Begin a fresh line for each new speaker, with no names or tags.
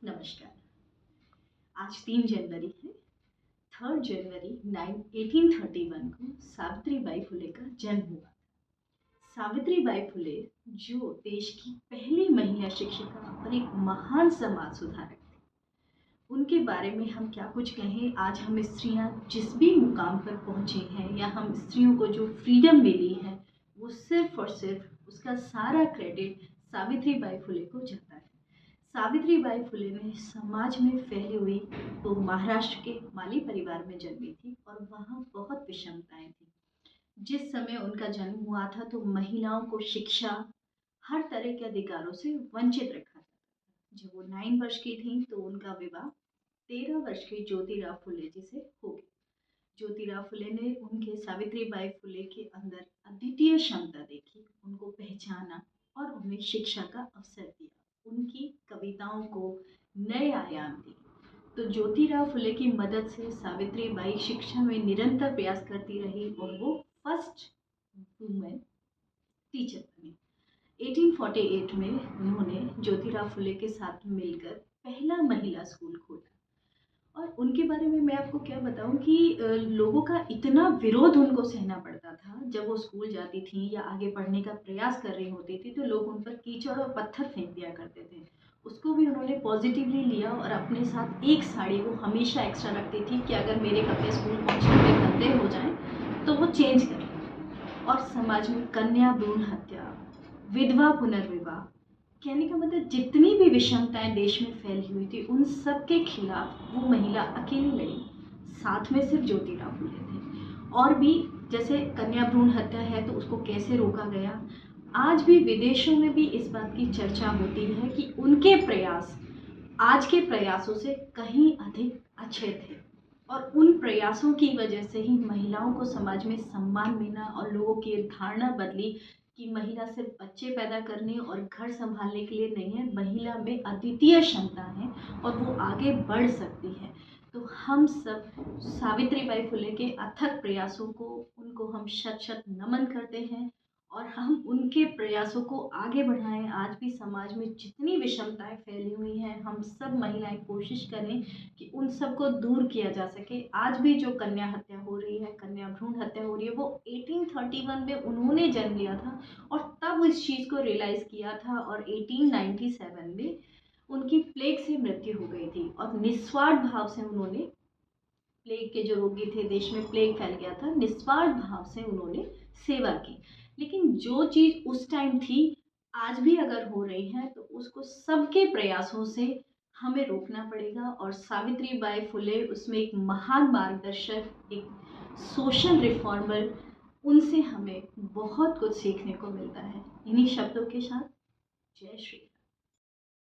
नमस्कार। आज 3 जनवरी है। 3 जनवरी 1831 को सावित्रीबाई फुले का जन्म हुआ। सावित्रीबाई फुले जो देश की पहली महिला शिक्षिका और एक महान समाज सुधारक थी। उनके बारे में हम क्या कुछ कहें। आज हम स्त्रियां जिस भी मुकाम पर पहुंची हैं या हम स्त्रियों को जो फ्रीडम मिली है, वो सिर्फ और सिर्फ उसका सारा क्रेडिट सावित्रीबाई फुले को जाता है। सावित्रीबाई फुले ने समाज में फैली हुई तो महाराष्ट्र के माली परिवार में जन्मी थी और वहाँ बहुत विषमताएं थी। जिस समय उनका जन्म हुआ था तो महिलाओं को शिक्षा, हर तरह के अधिकारों से वंचित रखा जाता था। जब वो 9 वर्ष की थी तो उनका विवाह 13 वर्ष के ज्योतिराव फुले जी से हो गया। ज्योतिराव फुले ने उनके सावित्रीबाई फुले के अंदर अद्वितीय क्षमता देखी, उनको पहचाना और उन्हें शिक्षा का अवसर दिया, उनकी कविताओं को नए आयाम दिए। तो ज्योतिराव फुले की मदद से सावित्रीबाई शिक्षा में निरंतर प्रयास करती रही और वो फर्स्ट वुमेन टीचर बनी। 1848 में उन्होंने ज्योतिराव फुले के साथ मिलकर पहला महिला स्कूल खोला। और उनके बारे में मैं आपको क्या बताऊं कि लोगों का इतना विरोध उनको सहना पड़ता था। जब वो स्कूल जाती थी या आगे पढ़ने का प्रयास कर रही होती थी तो लोग उन पर कीचड़ और पत्थर फेंक दिया करते थे। उसको भी उन्होंने पॉजिटिवली लिया और अपने साथ एक साड़ी वो हमेशा एक्स्ट्रा रखती थी कि अगर मेरे कपड़े स्कूल पहुंचने में गंदे हो जाएं तो वो चेंज कर लें। और समाज में कन्या भ्रूण हत्या, विधवा पुनर्विवाह, कहने का मतलब जितनी भी विषमताएं देश में फैली हुई थी उन सब के खिलाफ वो महिला अकेली लड़ी। साथ में सिर्फ ज्योतिराव फुले थे। और भी जैसे कन्या भ्रूण हत्या है तो उसको कैसे रोका गया। आज भी विदेशों में भी इस बात की चर्चा होती है कि उनके प्रयास आज के प्रयासों से कहीं अधिक अच्छे थे और उन प्रयासों की वजह से ही महिलाओं को समाज में सम्मान मिला और लोगों की धारणा बदली कि महिला सिर्फ बच्चे पैदा करने और घर संभालने के लिए नहीं है, महिला में अद्वितीय क्षमता है और वो आगे बढ़ सकती है। तो हम सब सावित्रीबाई फुले के अथक प्रयासों को उनको हम शत शत नमन करते हैं और हम उनके प्रयासों को आगे बढ़ाएं। आज भी समाज में जितनी विषमताएं फैली हुई हैं हम सब महिलाएं कोशिश करें कि उन सब को दूर किया जा सके। आज भी जो कन्या हत्या हो रही है, कन्या भ्रूण हत्या हो रही है, वो 1831 में उन्होंने जन्म लिया था और तब इस चीज़ को रियलाइज़ किया था और 1897 में उनकी प्लेग से मृत्यु हो गई थी और निस्वार्थ भाव से उन्होंने, प्लेग के जो रोगी थे देश में प्लेग फैल गया था, निस्वार्थ भाव से उन्होंने सेवा की। लेकिन जो चीज़ उस टाइम थी आज भी अगर हो रही है तो उसको सबके प्रयासों से हमें रोकना पड़ेगा और सावित्रीबाई फुले उसमें एक महान मार्गदर्शक, एक सोशल रिफॉर्मर, उनसे हमें बहुत कुछ सीखने को मिलता है। इन्हीं शब्दों के साथ जय श्री राम।